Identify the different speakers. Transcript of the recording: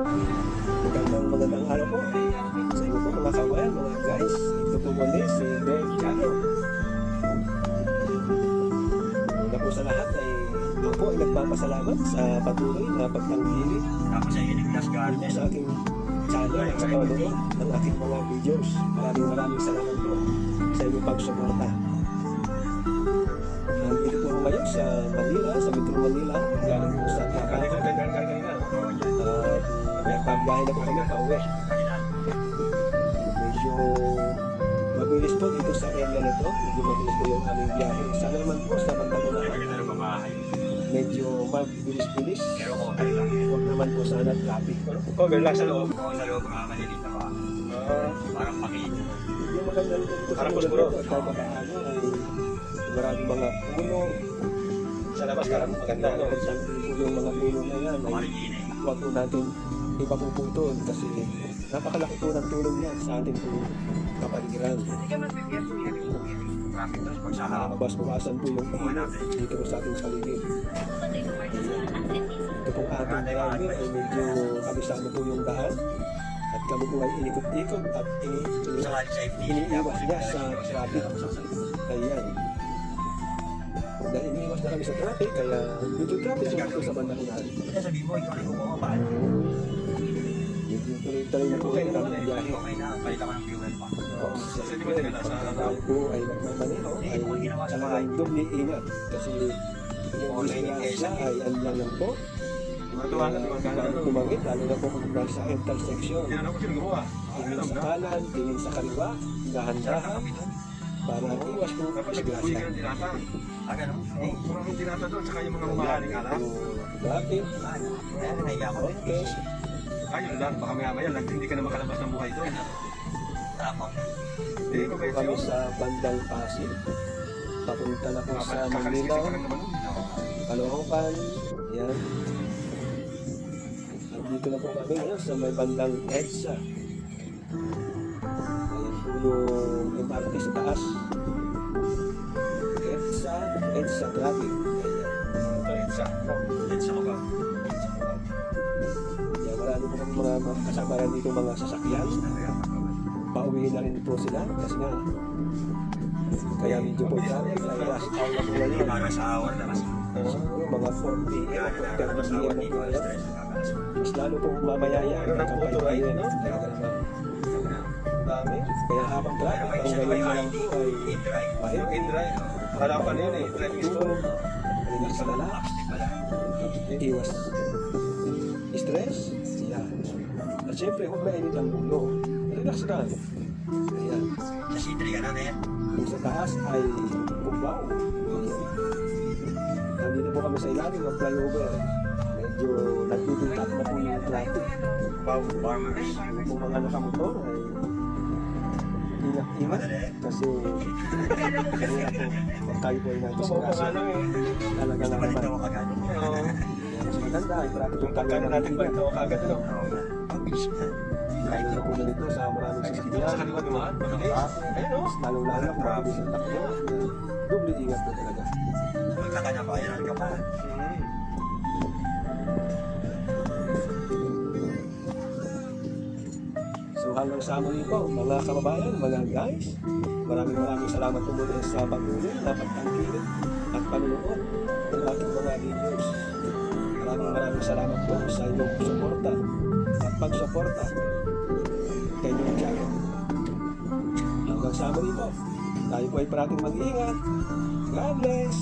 Speaker 1: Magandang araw po sa inyo po mga kawayan, mga guys. Ito po muli si Ben Chano. Una po sa lahat ay ako po ay nagpapasalamat sa patuloy na pagtangkilik sa aking channel at sa panonood ng aking mga videos. Maraming salamat po sa inyong pagsuporta. Nandito po ako ngayon sa Manila, sa Metro Manila. Galing po sa trabaho. Nagpabiyahe na po kami pauwi. Medyo mabilis po dito sa area na ito. Medyo mabilis po yung aming biyahe. Sana naman po sa Mandaluyong medyo mabilis-bilis. Huwag naman po sana traffic.
Speaker 2: Cover lang sa loob.
Speaker 3: Oo, sa loob, maliliit na pa. Parang pakita.
Speaker 1: Yung maganda dito sa
Speaker 2: Parang
Speaker 1: lugar
Speaker 2: puspuro.
Speaker 1: na ito, kahit paano ay maraming mga puno.
Speaker 2: Sa labas ka lang, maganda. No?
Speaker 1: Yung mga puno na yan ay
Speaker 3: Marikina eh.
Speaker 1: huwag po natin ipapuputol kasi napakalaki po ng tulong yan sa ating po kapaligiran.
Speaker 3: Traffic doon, pag sa harap.
Speaker 1: Bawas-bawasan po yung init dito sa ating paligid. Ito pong ating driver ay medyo kabisado po yung daan at kami po ay inikot-ikot at
Speaker 3: Sakali safety.
Speaker 1: iniiwas niya sa traffic. Ayan. Dahil iniiwas na kami sa traffic, kaya medyo traffic yung ito sa bandang yan.
Speaker 3: Kaya sabi mo, ikaw rin kumuha pa.
Speaker 1: Medyo tuloy-tuloy na po kayo ng biyahe.
Speaker 3: Okay na, palit ako ng fuel pa.
Speaker 1: Tayo po ay nagmamaneho ay talagang doble ingat kasi yung disgrasya ay andiyan lang po. Tumangit, lalo na po kung nasa intersection. Tingin sa kanan, tingin sa kaliwa, dahan-dahan para iwas po disgrasya.
Speaker 3: Ganun? Eh,
Speaker 2: Maraming dinata doon, tsaka yung mga umahaling alam.
Speaker 1: Bakit?
Speaker 3: kaya naiya ko din.
Speaker 1: Okay.
Speaker 2: Ayun lang, baka maya-maya lang, hindi ka na makalabas ng buhay doon.
Speaker 3: Tapos,
Speaker 2: Hindi,
Speaker 1: Dito po
Speaker 2: mabait
Speaker 1: kami
Speaker 2: yun.
Speaker 1: sa bandang Pasig. Papunta na po sa
Speaker 2: Kakaliskis
Speaker 1: Manila,
Speaker 2: ka lang naman.
Speaker 1: Caloocan. Yan. At dito na po kami ngayon sa may bandang EDSA. Ayan po yung MRT sa taas. EDSA traffic. Ayan.
Speaker 3: let's go ba?
Speaker 1: Kaya marami po kami mga kasama rin dito mga sasakyan. Pauwi na rin po sila kasi nga kaya medyo po traffic ay rush hour na po ngayon.
Speaker 3: Para sa hour na mas.
Speaker 1: Mga 4 p.m.
Speaker 3: Kaya
Speaker 1: o
Speaker 3: na
Speaker 1: 4:30
Speaker 3: mas
Speaker 1: p.m.
Speaker 3: hour
Speaker 1: na
Speaker 3: dito,
Speaker 1: po
Speaker 3: alas
Speaker 1: ngayon.
Speaker 3: 3.
Speaker 1: Mas lalo pong mamaya yan.
Speaker 2: Meron ng
Speaker 1: kapag
Speaker 2: auto ride,
Speaker 1: PM.
Speaker 2: no?
Speaker 1: Talaga naman.
Speaker 2: Dami.
Speaker 1: Kaya habang traffic, ang gawin mo lang po ay
Speaker 3: In-drive.
Speaker 2: Yung
Speaker 1: pahinga,
Speaker 2: in-drive. Harapan yun eh. Driving school.
Speaker 1: tulog, relax ka lang,
Speaker 3: Upstick pala.
Speaker 1: iwas stress. Yan. At syempre, huwag mainit ang ulo. Relax lang. Ayan.
Speaker 3: Sa C3 ka na eh.
Speaker 1: Kung sa taas ay bumbaw. Nandito po kami sa ilalim ng flyover. Medyo nagbibintap na po yung traffic.
Speaker 3: Farmers.
Speaker 1: Kung mga nakamotor ay ingat-ingat kasi kanina po pag tayo po ay natisgrasya talaga na
Speaker 3: Palit
Speaker 1: naman.
Speaker 3: ako kagad.
Speaker 1: Mas maganda ay parati yung tayo
Speaker 2: Pagkano natin ba ito kagad, no?
Speaker 3: Ang bilis na.
Speaker 1: lalo na po na nito sa maraming
Speaker 2: Sa
Speaker 1: sasakyan.
Speaker 2: kaliwa dumaan. Mabilis. Ayun, no?
Speaker 1: Lalo na kung mabilis ang takbo. Doble ingat po talaga.
Speaker 3: Maglaka na bayaran ka pa.
Speaker 1: So hanggang sa muli po mga kababayan, mga guys, maraming salamat po muli sa patuloy na pagtangkilik at panunood ng ating mga videos. Maraming salamat po sa inyong suporta at pagsuporta kay inyong channel. Hanggang sa muli po, tayo po ay parating mag-ingat. God bless!